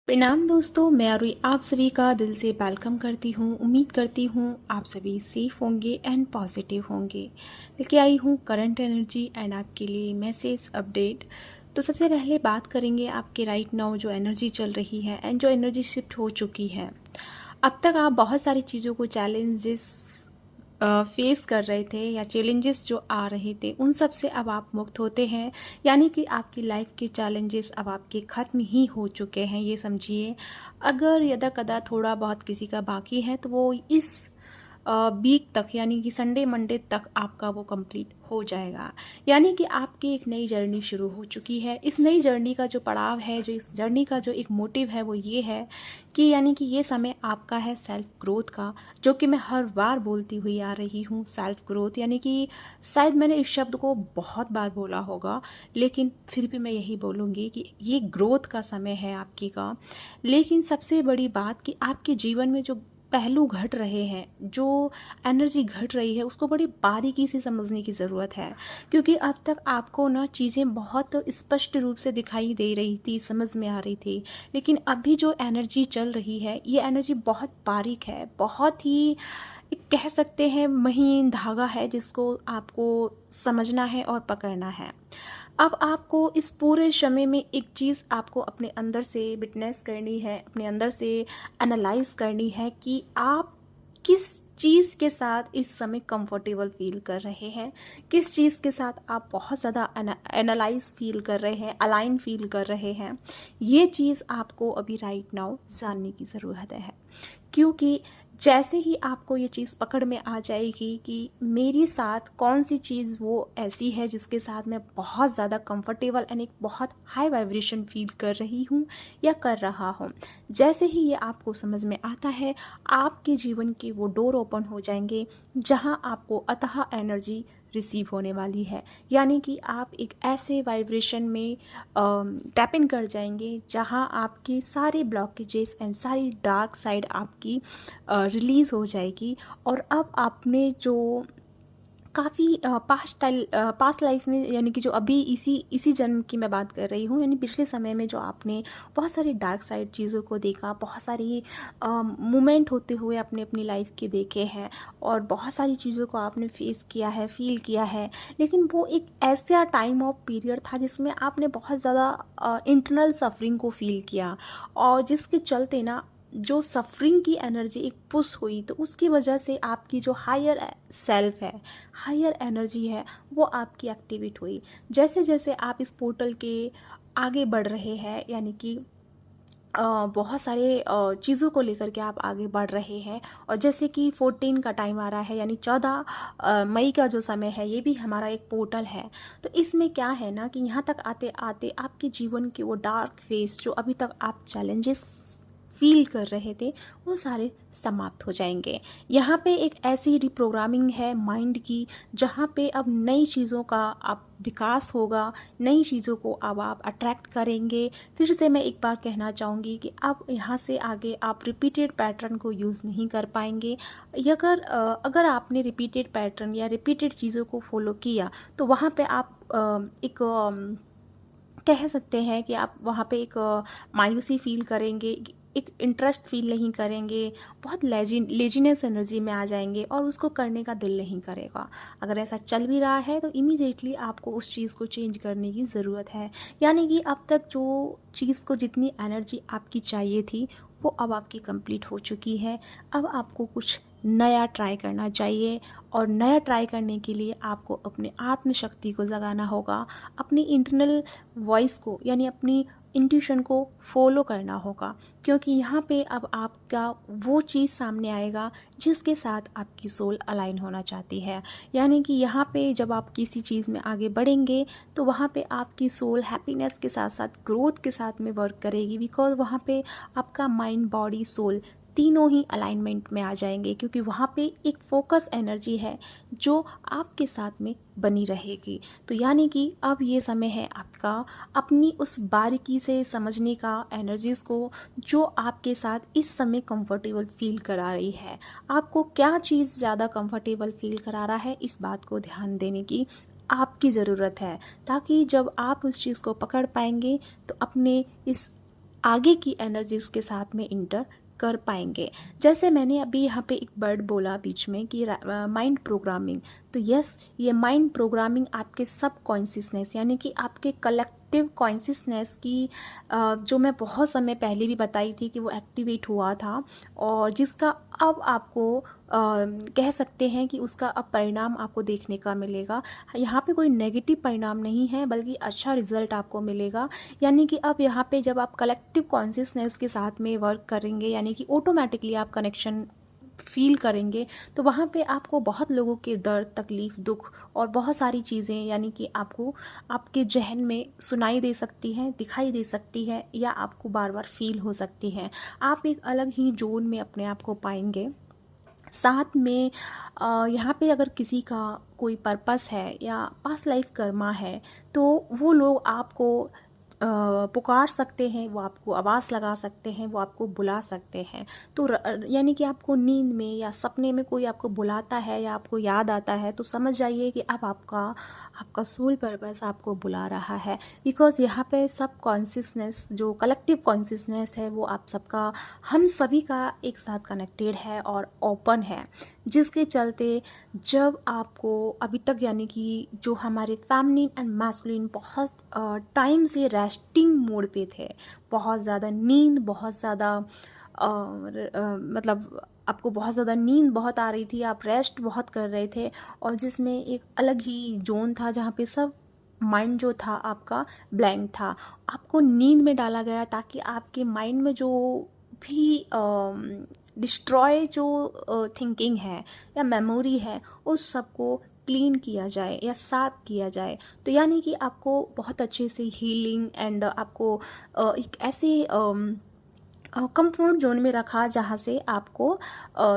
प्रणाम दोस्तों, मैं अरुई आप सभी का दिल से वेलकम करती हूँ। उम्मीद करती हूँ आप सभी सेफ होंगे एंड पॉजिटिव होंगे। लेके आई हूँ करंट एनर्जी एंड आपके लिए मैसेज अपडेट। तो सबसे पहले बात करेंगे आपके राइट नाउ जो एनर्जी चल रही है एंड जो एनर्जी शिफ्ट हो चुकी है। अब तक आप बहुत सारी चीज़ों को चैलेंजेस फेस कर रहे थे या चैलेंजेस जो आ रहे थे उन सब से अब आप मुक्त होते हैं। यानी कि आपकी लाइफ के चैलेंजेस अब आपके ख़त्म ही हो चुके हैं, ये समझिए। अगर यदा कदा थोड़ा बहुत किसी का बाकी है तो वो इस वीक तक यानी कि संडे मंडे तक आपका वो कंप्लीट हो जाएगा। यानी कि आपकी एक नई जर्नी शुरू हो चुकी है। इस नई जर्नी का जो पड़ाव है, जो इस जर्नी का जो एक मोटिव है वो ये है कि यानी कि ये समय आपका है सेल्फ ग्रोथ का, जो कि मैं हर बार बोलती हुई आ रही हूँ। सेल्फ ग्रोथ यानी कि शायद मैंने इस शब्द को बहुत बार बोला होगा, लेकिन फिर भी मैं यही बोलूँगी कि ये ग्रोथ का समय है आपकी का। लेकिन सबसे बड़ी बात कि आपके जीवन में जो पहलू घट रहे हैं, जो एनर्जी घट रही है, उसको बड़ी बारीकी से समझने की ज़रूरत है। क्योंकि अब तक आपको ना चीज़ें बहुत स्पष्ट रूप से दिखाई दे रही थी, समझ में आ रही थी। लेकिन अभी जो एनर्जी चल रही है, ये एनर्जी बहुत बारीक है, बहुत ही एक कह सकते हैं महीन धागा है, जिसको आपको समझना है और पकड़ना है। अब आपको इस पूरे समय में एक चीज़ आपको अपने अंदर से विटनेस करनी है, अपने अंदर से एनालाइज करनी है कि आप किस चीज़ के साथ इस समय कंफर्टेबल फील कर रहे हैं, किस चीज़ के साथ आप बहुत ज़्यादा एनालाइज फील कर रहे हैं, अलाइन फील कर रहे हैं। ये चीज़ आपको अभी राइट नाउ जानने की ज़रूरत है। क्योंकि जैसे ही आपको ये चीज़ पकड़ में आ जाएगी कि मेरे साथ कौन सी चीज़ वो ऐसी है जिसके साथ मैं बहुत ज़्यादा कंफर्टेबल एंड एक बहुत हाई वाइब्रेशन फील कर रही हूँ या कर रहा हूँ, जैसे ही ये आपको समझ में आता है, आपके जीवन के वो डोर ओपन हो जाएंगे जहाँ आपको अतः एनर्जी रिसीव होने वाली है। यानी कि आप एक ऐसे वाइब्रेशन में टैप इन कर जाएंगे जहां आपकी सारे ब्लॉकेजेस एंड सारी डार्क साइड आपकी रिलीज़ हो जाएगी। और अब आपने जो काफ़ी पास्ट लाइफ में, यानी कि जो अभी इसी जन्म की मैं बात कर रही हूँ, यानी पिछले समय में जो आपने बहुत सारी डार्क साइड चीज़ों को देखा, बहुत सारी मोमेंट होते हुए अपने अपनी लाइफ के देखे हैं और बहुत सारी चीज़ों को आपने फेस किया है, फील किया है। लेकिन वो एक ऐसा टाइम ऑफ पीरियड था जिसमें आपने बहुत ज़्यादा इंटरनल सफरिंग को फील किया, और जिसके चलते ना जो सफरिंग की एनर्जी एक पुश हुई, तो उसकी वजह से आपकी जो हायर सेल्फ है, हायर एनर्जी है, वो आपकी एक्टिवेट हुई। जैसे जैसे आप इस पोर्टल के आगे बढ़ रहे हैं, यानी कि बहुत सारे चीज़ों को लेकर के आप आगे बढ़ रहे हैं। और जैसे कि 14 का टाइम आ रहा है, यानी 14 मई का जो समय है, ये भी हमारा एक पोर्टल है। तो इसमें क्या है ना कि यहाँ तक आते आते आपके जीवन के वो डार्क फेस जो अभी तक आप चैलेंजेस फील कर रहे थे, वो सारे समाप्त हो जाएंगे। यहाँ पे एक ऐसी रिप्रोग्रामिंग है माइंड की, जहाँ पे अब नई चीज़ों का अब विकास होगा, नई चीज़ों को अब आप अट्रैक्ट करेंगे। फिर से मैं एक बार कहना चाहूँगी कि अब यहाँ से आगे आप रिपीटेड पैटर्न को यूज़ नहीं कर पाएंगे। अगर आपने रिपीटेड पैटर्न या रिपीटेड चीज़ों को फॉलो किया, तो वहाँ पे आप एक कह सकते हैं कि आप वहाँ पे एक मायूसी फील करेंगे, एक इंटरेस्ट फील नहीं करेंगे, बहुत लेजीनेस एनर्जी में आ जाएंगे और उसको करने का दिल नहीं करेगा। अगर ऐसा चल भी रहा है तो इमीडिएटली आपको उस चीज़ को चेंज करने की ज़रूरत है। यानी कि अब तक जो चीज़ को जितनी एनर्जी आपकी चाहिए थी, वो अब आपकी कंप्लीट हो चुकी है। अब आपको कुछ नया ट्राई करना चाहिए, और नया ट्राई करने के लिए आपको अपने आत्मशक्ति को जगाना होगा, अपनी इंटरनल वॉइस को यानी अपनी इंट्यूशन को फॉलो करना होगा। क्योंकि यहाँ पे अब आपका वो चीज़ सामने आएगा जिसके साथ आपकी सोल अलाइन होना चाहती है। यानी कि यहाँ पे जब आप किसी चीज़ में आगे बढ़ेंगे, तो वहाँ पे आपकी सोल हैप्पीनेस के साथ साथ ग्रोथ के साथ में वर्क करेगी। बिकॉज वहाँ पे आपका माइंड, बॉडी, सोल तीनों ही अलाइनमेंट में आ जाएंगे, क्योंकि वहाँ पे एक फोकस एनर्जी है जो आपके साथ में बनी रहेगी। तो यानी कि अब ये समय है आपका अपनी उस बारीकी से समझने का, एनर्जीज़ को जो आपके साथ इस समय कंफर्टेबल फील करा रही है। आपको क्या चीज़ ज़्यादा कंफर्टेबल फील करा रहा है, इस बात को ध्यान देने की आपकी ज़रूरत है, ताकि जब आप उस चीज़ को पकड़ पाएंगे तो अपने इस आगे की एनर्जीज के साथ में इंटर कर पाएंगे। जैसे मैंने अभी यहाँ पे एक वर्ड बोला बीच में कि माइंड प्रोग्रामिंग, तो यस, ये माइंड प्रोग्रामिंग आपके सब कॉन्शियसनेस यानी कि आपके कलेक्टिव कॉन्शियसनेस की जो मैं बहुत समय पहले भी बताई थी कि वो एक्टिवेट हुआ था, और जिसका अब आपको कह सकते हैं कि उसका अब परिणाम आपको देखने का मिलेगा। यहाँ पे कोई नेगेटिव परिणाम नहीं है, बल्कि अच्छा रिजल्ट आपको मिलेगा। यानी कि अब यहाँ पे जब आप कलेक्टिव कॉन्शियसनेस के साथ में वर्क करेंगे, यानी कि ऑटोमेटिकली आप कनेक्शन फील करेंगे, तो वहाँ पे आपको बहुत लोगों के दर्द, तकलीफ़, दुख और बहुत सारी चीज़ें यानी कि आपको आपके जहन में सुनाई दे सकती हैं, दिखाई दे सकती है, या आपको बार बार फील हो सकती है। आप एक अलग ही जोन में अपने आप को पाएंगे। साथ में यहाँ पे अगर किसी का कोई पर्पस है या पास्ट लाइफ कर्मा है, तो वो लोग आपको पुकार सकते हैं, वो आपको आवाज़ लगा सकते हैं, वो आपको बुला सकते हैं। तो यानी कि आपको नींद में या सपने में कोई आपको बुलाता है या आपको याद आता है, तो समझ जाइए कि अब आपका सोल पर्पस आपको बुला रहा है। बिकॉज़ यहाँ पे सब कॉन्शियसनेस, जो कलेक्टिव कॉन्शियसनेस है, वो आप सबका, हम सभी का एक साथ कनेक्टेड है और ओपन है, जिसके चलते जब आपको अभी तक यानी कि जो हमारे फेमिनिन एंड मैस्कुलिन बहुत टाइम से रेस्टिंग मोड पे थे, बहुत ज़्यादा नींद, बहुत ज़्यादा मतलब आपको बहुत ज़्यादा नींद बहुत आ रही थी, आप रेस्ट बहुत कर रहे थे, और जिसमें एक अलग ही जोन था जहाँ पे सब माइंड जो था आपका ब्लैंक था। आपको नींद में डाला गया ताकि आपके माइंड में जो भी डिस्ट्रॉय जो थिंकिंग है या मेमोरी है, उस सबको क्लीन किया जाए या साफ किया जाए। तो यानी कि आपको बहुत अच्छे से हीलिंग एंड आपको एक ऐसे कंफर्ट जोन में रखा जहाँ से आपको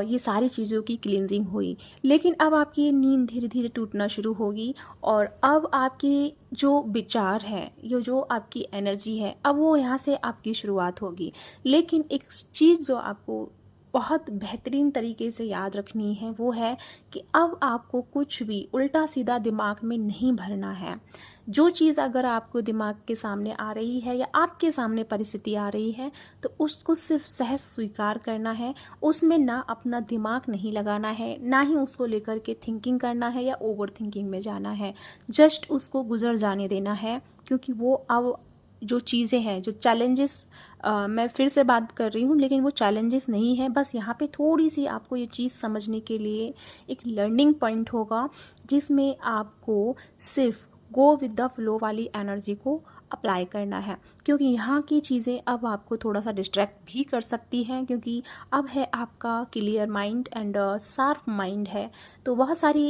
ये सारी चीज़ों की क्लींजिंग हुई। लेकिन अब आपकी नींद धीरे धीरे टूटना शुरू होगी, और अब आपकी जो विचार है, ये जो आपकी एनर्जी है, अब वो यहाँ से आपकी शुरुआत होगी। लेकिन एक चीज़ जो आपको बहुत बेहतरीन तरीके से याद रखनी है, वो है कि अब आपको कुछ भी उल्टा सीधा दिमाग में नहीं भरना है। जो चीज़ अगर आपको दिमाग के सामने आ रही है या आपके सामने परिस्थिति आ रही है, तो उसको सिर्फ सहज स्वीकार करना है। उसमें ना अपना दिमाग नहीं लगाना है, ना ही उसको लेकर के थिंकिंग करना है या ओवर थिंकिंग में जाना है। जस्ट उसको गुजर जाने देना है, क्योंकि वो अब जो चीज़ें हैं, जो चैलेंजेस, मैं फिर से बात कर रही हूँ, लेकिन वो चैलेंजेस नहीं है, बस यहाँ पे थोड़ी सी आपको ये चीज़ समझने के लिए एक लर्निंग पॉइंट होगा, जिसमें आपको सिर्फ गो विद द फ्लो वाली एनर्जी को अप्लाई करना है। क्योंकि यहाँ की चीज़ें अब आपको थोड़ा सा डिस्ट्रैक्ट भी कर सकती हैं, क्योंकि अब है आपका clear mind and sharp mind है, तो बहुत सारी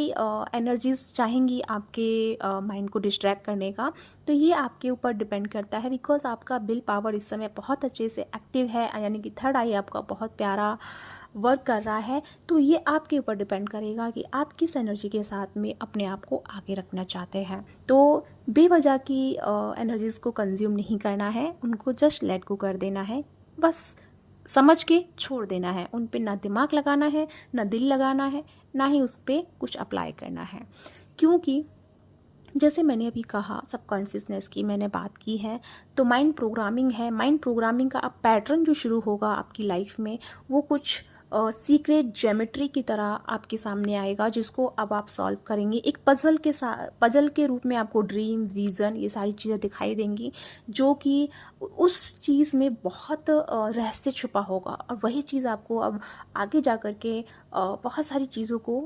एनर्जीज चाहेंगी आपके माइंड को डिस्ट्रैक्ट करने का। तो ये आपके ऊपर डिपेंड करता है, बिकॉज आपका विल पावर इस समय बहुत अच्छे से एक्टिव है, यानी कि थर्ड आई आपका बहुत प्यारा वर्क कर रहा है। तो ये आपके ऊपर डिपेंड करेगा कि आप किस एनर्जी के साथ में अपने आप को आगे रखना चाहते हैं। तो बेवजह की एनर्जीज़ को कंज्यूम नहीं करना है, उनको जस्ट लेट गो कर देना है, बस समझ के छोड़ देना है। उन पे ना दिमाग लगाना है, ना दिल लगाना है, ना ही उस पर कुछ अप्लाई करना है। क्योंकि जैसे मैंने अभी कहा, सबकॉन्शियसनेस की मैंने बात की है, तो माइंड प्रोग्रामिंग है। माइंड प्रोग्रामिंग का अब पैटर्न जो शुरू होगा आपकी लाइफ में, वो कुछ सीक्रेट ज्योमेट्री की तरह आपके सामने आएगा, जिसको अब आप सॉल्व करेंगे। एक पजल के रूप में आपको ड्रीम, विज़न, ये सारी चीज़ें दिखाई देंगी, जो कि उस चीज़ में बहुत रहस्य छुपा होगा, और वही चीज़ आपको अब आगे जा कर के बहुत सारी चीज़ों को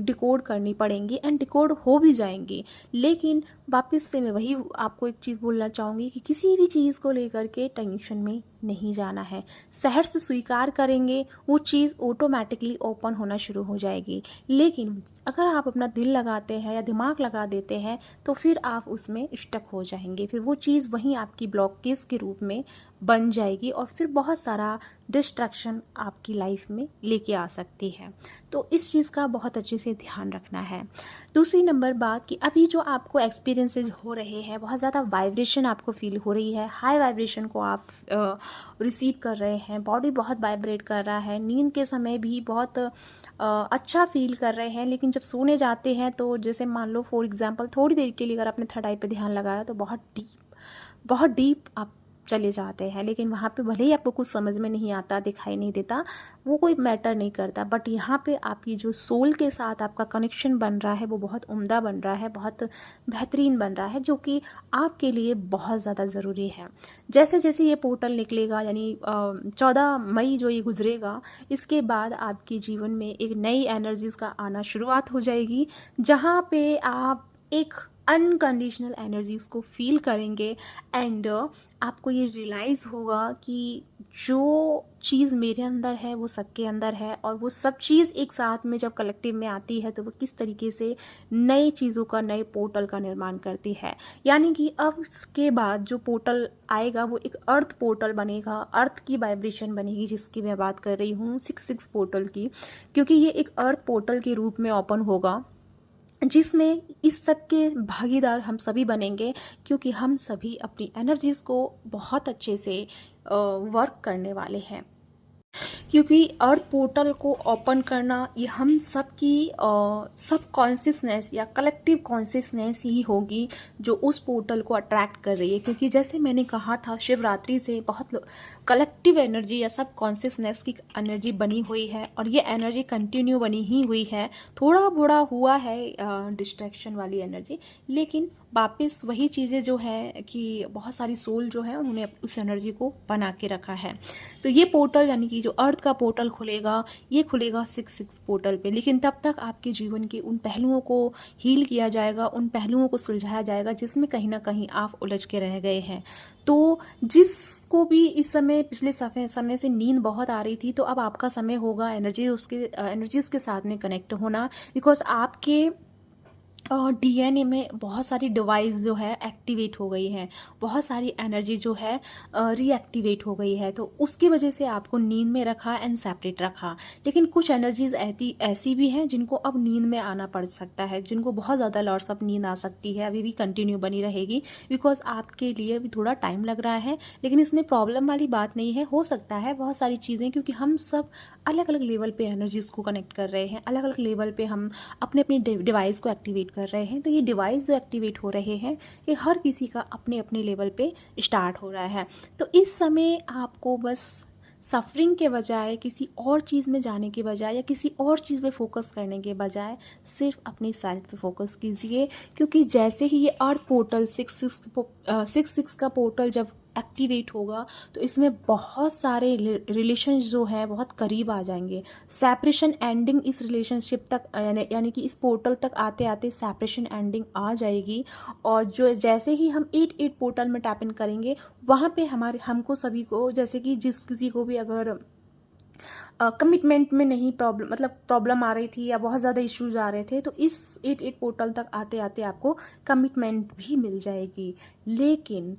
डिकोड करनी पड़ेंगी, एंड डिकोड हो भी जाएंगी। लेकिन वापस से मैं वही आपको एक चीज़ बोलना चाहूँगी कि किसी भी चीज़ को लेकर के टेंशन में नहीं जाना है। सहर्ष से स्वीकार करेंगे, वो चीज़ ऑटोमेटिकली ओपन होना शुरू हो जाएगी। लेकिन अगर आप अपना दिल लगाते हैं या दिमाग लगा देते हैं, तो फिर आप उसमें स्टक हो जाएंगे, फिर वो चीज़ वहीं आपकी ब्लॉकेज के रूप में बन जाएगी, और फिर बहुत सारा डिस्ट्रैक्शन आपकी लाइफ में लेके आ सकती है। तो इस चीज़ का बहुत अच्छे से ध्यान रखना है। दूसरी नंबर बात कि अभी जो आपको एक्सपीरियंसेस हो रहे हैं, बहुत ज़्यादा वाइब्रेशन आपको फील हो रही है, हाई वाइब्रेशन को आप रिसीव कर रहे हैं, बॉडी बहुत वाइब्रेट कर रहा है, नींद के समय भी बहुत अच्छा फील कर रहे हैं, लेकिन जब सोने जाते हैं तो जैसे मान लो फॉर एग्जांपल थोड़ी देर के लिए अगर आपने थर्ड आई पे ध्यान लगाया, तो बहुत डीप आप चले जाते हैं। लेकिन वहाँ पे भले ही आपको कुछ समझ में नहीं आता, दिखाई नहीं देता, वो कोई मैटर नहीं करता, बट यहाँ पे आपकी जो सोल के साथ आपका कनेक्शन बन रहा है वो बहुत उम्दा बन रहा है, बहुत बेहतरीन बन रहा है, जो कि आपके लिए बहुत ज़्यादा ज़रूरी है। जैसे जैसे ये पोर्टल निकलेगा, यानी 14 मई जो ये गुजरेगा, इसके बाद आपके जीवन में एक नई एनर्जीज़ का आना शुरुआत हो जाएगी, जहाँ पे आप एक अनकंडीशनल एनर्जीज़ को फील करेंगे एंड आपको ये रियलाइज़ होगा कि जो चीज़ मेरे अंदर है वो सबके अंदर है, और वो सब चीज़ एक साथ में जब कलेक्टिव में आती है तो वो किस तरीके से नई चीज़ों का, नए पोर्टल का निर्माण करती है। यानी कि अब इसके बाद जो पोर्टल आएगा वो एक अर्थ पोर्टल बनेगा, अर्थ की वाइब्रेशन बनेगी, जिसकी मैं बात कर रही हूँ 66 पोर्टल की, क्योंकि ये एक अर्थ पोर्टल के रूप में ओपन होगा, जिसमें इस सब के भागीदार हम सभी बनेंगे, क्योंकि हम सभी अपनी एनर्जीज़ को बहुत अच्छे से वर्क करने वाले हैं। क्योंकि अर्थ पोर्टल को ओपन करना ये हम सब की सब कॉन्शियसनेस या कलेक्टिव कॉन्शियसनेस ही होगी जो उस पोर्टल को अट्रैक्ट कर रही है। क्योंकि जैसे मैंने कहा था, शिवरात्रि से बहुत कलेक्टिव एनर्जी या सब कॉन्शियसनेस की एनर्जी बनी हुई है, और ये एनर्जी कंटिन्यू बनी ही हुई है। थोड़ा बड़ा हुआ है डिस्ट्रैक्शन वाली एनर्जी, लेकिन वापस वही चीज़ें जो है कि बहुत सारी सोल जो है उन्होंने उस एनर्जी को बना के रखा है। तो ये पोर्टल, यानी कि जो अर्थ का पोर्टल खुलेगा, ये खुलेगा 66 पोर्टल पे। लेकिन तब तक आपके जीवन के उन पहलुओं को हील किया जाएगा, उन पहलुओं को सुलझाया जाएगा जिसमें कहीं ना कहीं आप उलझ के रह गए हैं। तो जिसको भी इस समय, पिछले समय से नींद बहुत आ रही थी, तो अब आपका समय होगा एनर्जीज़ के साथ में कनेक्ट होना, बिकॉज आपके डीएनए में बहुत सारी डिवाइस जो है एक्टिवेट हो गई है, बहुत सारी एनर्जी जो है रीएक्टिवेट हो गई है, तो उसकी वजह से आपको नींद में रखा एंड सेपरेट रखा। लेकिन कुछ एनर्जीज ऐसी भी हैं जिनको अब नींद में आना पड़ सकता है, जिनको बहुत ज़्यादा लॉट्स ऑफ नींद आ सकती है, अभी भी कंटिन्यू बनी रहेगी, बिकॉज आपके लिए भी थोड़ा टाइम लग रहा है। लेकिन इसमें प्रॉब्लम वाली बात नहीं है, हो सकता है बहुत सारी चीज़ें, क्योंकि हम सब अलग अलग लेवल पे एनर्जीज़ को कनेक्ट कर रहे हैं, अलग अलग लेवल पे हम अपने अपने डिवाइस को एक्टिवेट कर रहे हैं। तो ये डिवाइस जो एक्टिवेट हो रहे हैं, ये हर किसी का अपने अपने लेवल पे स्टार्ट हो रहा है। तो इस समय आपको बस सफरिंग के बजाय, किसी और चीज़ में जाने के बजाय, या किसी और चीज़ पे फोकस करने के बजाय सिर्फ अपनी सेल्फ पे फोकस कीजिए। क्योंकि जैसे ही ये अर्थ पोर्टल 66 का पोर्टल जब एक्टिवेट होगा, तो इसमें बहुत सारे रिलेशंस जो है बहुत करीब आ जाएंगे। सेपरेशन एंडिंग इस रिलेशनशिप तक, यानी कि इस पोर्टल तक आते आते सेपरेशन एंडिंग आ जाएगी। और जो जैसे ही हम 8 पोर्टल में टैप इन करेंगे, वहाँ पे हमको सभी को, जैसे कि जिस किसी को भी अगर कमिटमेंट में नहीं प्रॉब्लम आ रही थी या बहुत ज़्यादा इश्यूज आ रहे थे, तो इस 8 पोर्टल तक आते आते आपको कमिटमेंट भी मिल जाएगी। लेकिन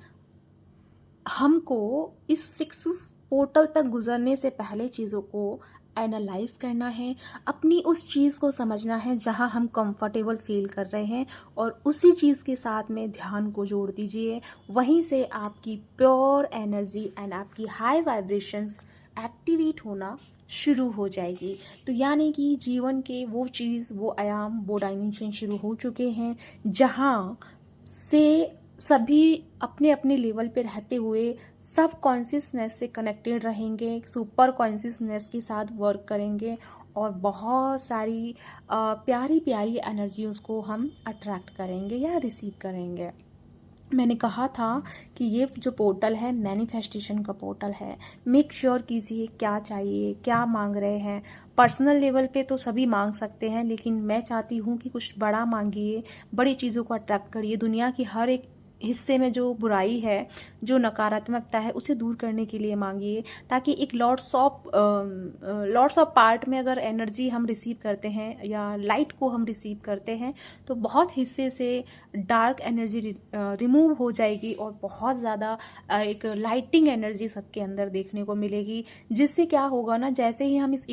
हमको इस 6 पोर्टल तक गुजरने से पहले चीज़ों को एनालाइज करना है, अपनी उस चीज़ को समझना है जहां हम कंफर्टेबल फील कर रहे हैं, और उसी चीज़ के साथ में ध्यान को जोड़ दीजिए। वहीं से आपकी प्योर एनर्जी एंड आपकी हाई वाइब्रेशंस एक्टिवेट होना शुरू हो जाएगी। तो यानी कि जीवन के वो चीज़, वो आयाम, वो डायमेंशन शुरू हो चुके हैं, जहाँ से सभी अपने अपने लेवल पे रहते हुए सब कॉन्शियसनेस से कनेक्टेड रहेंगे, सुपर कॉन्शियसनेस के साथ वर्क करेंगे, और बहुत सारी प्यारी प्यारी एनर्जी उसको हम अट्रैक्ट करेंगे या रिसीव करेंगे। मैंने कहा था कि ये जो पोर्टल है मैनिफेस्टेशन का पोर्टल है। मेक श्योर कीजिए क्या चाहिए, क्या मांग रहे हैं। पर्सनल लेवल पे तो सभी मांग सकते हैं, लेकिन मैं चाहती हूँ कि कुछ बड़ा मांगिए, बड़ी चीज़ों को अट्रैक्ट करिए। दुनिया की हर एक हिस्से में जो बुराई है, जो नकारात्मकता है, उसे दूर करने के लिए मांगिए, ताकि एक लॉट्स ऑफ पार्ट में अगर एनर्जी हम रिसीव करते हैं या लाइट को हम रिसीव करते हैं, तो बहुत हिस्से से डार्क एनर्जी रिमूव हो जाएगी, और बहुत ज़्यादा एक लाइटिंग एनर्जी सबके अंदर देखने को मिलेगी। जिससे क्या होगा ना, जैसे ही हम इस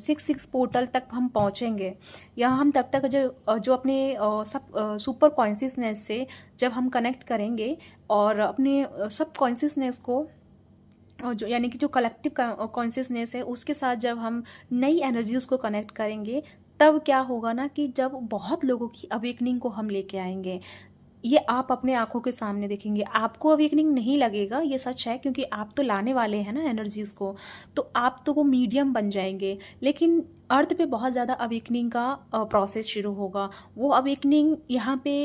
6 पोर्टल तक हम पहुँचेंगे, या हम तब तक जो अपने सब सुपर कॉन्शियसनेस से जब हम कनेक्ट करेंगे, और अपने सब कॉन्शियसनेस को, जो यानी कि जो कलेक्टिव कॉन्शियसनेस है, उसके साथ जब हम नई एनर्जीज को कनेक्ट करेंगे, तब क्या होगा ना कि जब बहुत लोगों की अवेकनिंग को हम लेके आएंगे, ये आप अपने आँखों के सामने देखेंगे। आपको अवेकनिंग नहीं लगेगा, ये सच है, क्योंकि आप तो लाने वाले हैं ना एनर्जीज़ को, तो आप तो वो मीडियम बन जाएँगे। लेकिन अर्थ पे बहुत ज़्यादा अवेकनिंग का प्रोसेस शुरू होगा। वो अवेकनिंग यहाँ पे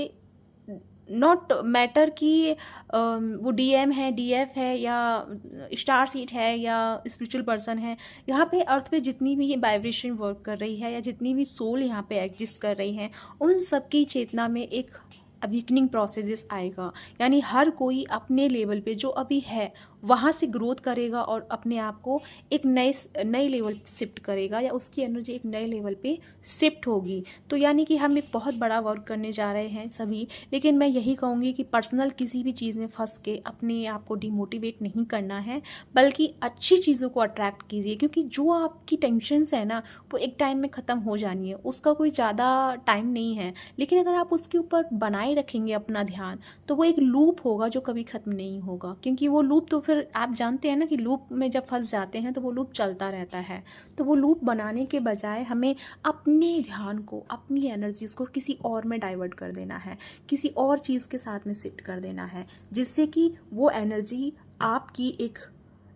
नॉट मैटर कि वो डीएम है, डीएफ है, या स्टार सीड है, या स्पिरिचुअल पर्सन है। यहाँ पे अर्थ पे जितनी भी ये वाइब्रेशन वर्क कर रही है, या जितनी भी सोल यहाँ पे एग्जिस्ट कर रही हैं, उन सबकी चेतना में एक अवेकनिंग प्रोसेस आएगा। यानी हर कोई अपने लेवल पे जो अभी है वहाँ से ग्रोथ करेगा और अपने आप को एक नए लेवल शिफ्ट करेगा, या उसकी एनर्जी एक नए लेवल पे शिफ्ट होगी। तो यानी कि हम एक बहुत बड़ा वर्क करने जा रहे हैं सभी। लेकिन मैं यही कहूँगी कि पर्सनल किसी भी चीज़ में फंस के अपने आप को डिमोटिवेट नहीं करना है, बल्कि अच्छी चीज़ों को अट्रैक्ट कीजिए। क्योंकि जो आपकी टेंशन्स है ना, वो एक टाइम में ख़त्म हो जानी है, उसका कोई ज़्यादा टाइम नहीं है। लेकिन अगर आप उसके ऊपर बनाए रखेंगे अपना ध्यान, तो वो एक लूप होगा जो कभी ख़त्म नहीं होगा। क्योंकि वो लूप तो फिर आप जानते हैं ना कि लूप में जब फंस जाते हैं तो वो लूप चलता रहता है। तो वो लूप बनाने के बजाय हमें अपने ध्यान को, अपनी एनर्जीज़ को किसी और में डाइवर्ट कर देना है, किसी और चीज़ के साथ में शिफ्ट कर देना है, जिससे कि वो एनर्जी आपकी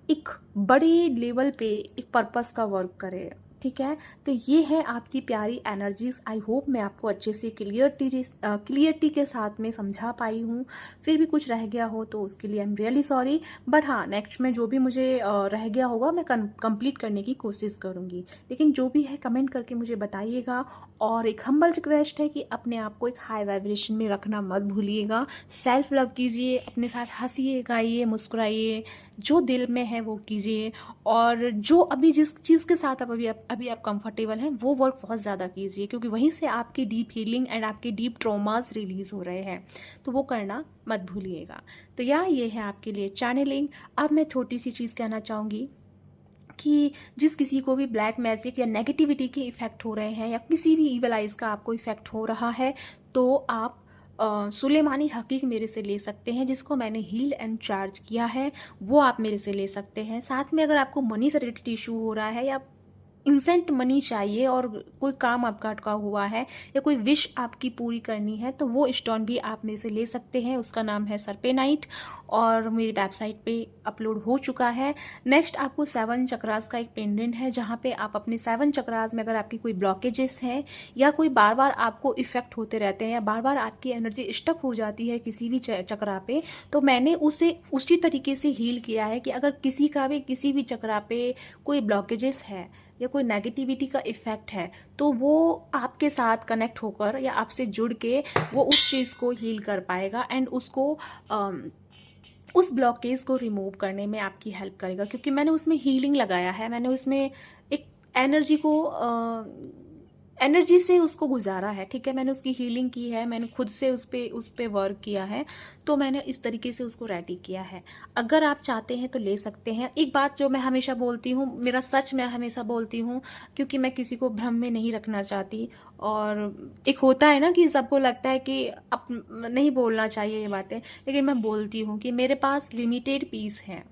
एक बड़े लेवल पे एक पर्पस का वर्क करे। ठीक है, तो ये है आपकी प्यारी एनर्जीज़। आई होप मैं आपको अच्छे से क्लियरिटी के साथ में समझा पाई हूँ। फिर भी कुछ रह गया हो तो उसके लिए I am really sorry, but हाँ, नेक्स्ट में जो भी मुझे रह गया होगा मैं कंप्लीट करने की कोशिश करूँगी। लेकिन जो भी है कमेंट करके मुझे बताइएगा। और एक हम्बल रिक्वेस्ट है कि अपने आप को एक हाई वाइब्रेशन में रखना मत भूलिएगा। सेल्फ लव कीजिए, अपने साथ हंसिए, गाइए, मुस्कुराइए, जो दिल में है वो कीजिए। और जो अभी जिस चीज़ के साथ अभी आप कंफर्टेबल हैं वो वर्क बहुत ज़्यादा कीजिए, क्योंकि वहीं से आपकी डीप हीलिंग एंड आपके डीप ट्रॉमास रिलीज़ हो रहे हैं, तो वो करना मत भूलिएगा। तो ये है आपके लिए चैनलिंग। अब मैं छोटी सी चीज़ कहना चाहूँगी कि जिस किसी को भी ब्लैक मैजिक या नेगेटिविटी के इफ़ेक्ट हो रहे हैं, या किसी भी ईवल आइज का आपको इफ़ेक्ट हो रहा है, तो आप सुलेमानी हकीक मेरे से ले सकते हैं, जिसको मैंने हील एंड चार्ज किया है, वो आप मेरे से ले सकते हैं। साथ में अगर आपको मनी से रिलेटेड इशू हो रहा है, या इंसेंट मनी चाहिए, और कोई काम आपका अटका हुआ है, या कोई विश आपकी पूरी करनी है, तो वो स्टोन भी आप मेरे से ले सकते हैं। उसका नाम है सरपेनाइट, और मेरी वेबसाइट पे अपलोड हो चुका है। नेक्स्ट आपको 7 चक्रास का एक पेंडेंट है, जहाँ पे आप अपने 7 चक्रास में अगर आपकी कोई ब्लॉकेजेस हैं, या कोई बार बार आपको इफेक्ट होते रहते हैं, या बार बार आपकी एनर्जी स्टक हो जाती है किसी भी चक्रा पे, तो मैंने उसे उसी तरीके से हील किया है कि अगर किसी भी चक्रा पे कोई ब्लॉकेजेस है, या कोई नेगेटिविटी का इफ़ेक्ट है, तो वो आपके साथ कनेक्ट होकर या आपसे जुड़ के वो उस चीज़ को हील कर पाएगा, एंड उसको उस ब्लॉकेज को रिमूव करने में आपकी हेल्प करेगा। क्योंकि मैंने उसमें हीलिंग लगाया है, मैंने उसमें एक एनर्जी से उसको गुजारा है। ठीक है, मैंने उसकी हीलिंग की है, मैंने खुद से उस पर वर्क किया है, तो मैंने इस तरीके से उसको रेडी किया है। अगर आप चाहते हैं तो ले सकते हैं। एक बात जो मैं हमेशा बोलती हूँ, मेरा सच मैं हमेशा बोलती हूँ, क्योंकि मैं किसी को भ्रम में नहीं रखना चाहती। और एक होता है ना कि सबको लगता है कि अब नहीं बोलना चाहिए ये बातें, लेकिन मैं बोलती हूँ कि मेरे पास लिमिटेड पीस हैं,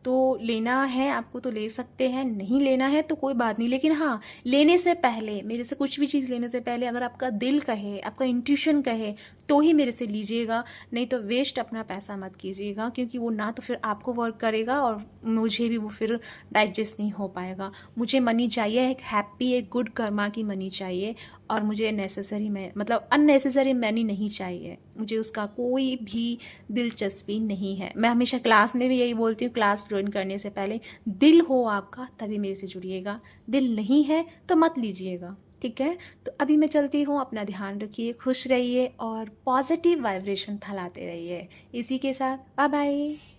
तो लेना है आपको तो ले सकते हैं, नहीं लेना है तो कोई बात नहीं। लेकिन हाँ, लेने से पहले, मेरे से कुछ भी चीज़ लेने से पहले अगर आपका दिल कहे, आपका इंट्यूशन कहे, तो ही मेरे से लीजिएगा, नहीं तो वेस्ट अपना पैसा मत कीजिएगा। क्योंकि वो ना तो फिर आपको वर्क करेगा, और मुझे भी वो फिर डाइजेस्ट नहीं हो पाएगा। मुझे मनी चाहिए, एक हैप्पी, एक गुड कर्मा की मनी चाहिए, और मुझे अननेसेसरी मनी नहीं चाहिए। मुझे उसका कोई भी दिलचस्पी नहीं है। मैं हमेशा क्लास में भी यही बोलती हूँ, क्लास ज्वाइन करने से पहले दिल हो आपका तभी मेरे से जुड़िएगा, दिल नहीं है तो मत लीजिएगा। ठीक है, तो अभी मैं चलती हूँ। अपना ध्यान रखिए, खुश रहिए, और पॉजिटिव वाइब्रेशन फैलाते रहिए। इसी के साथ बाय बाय।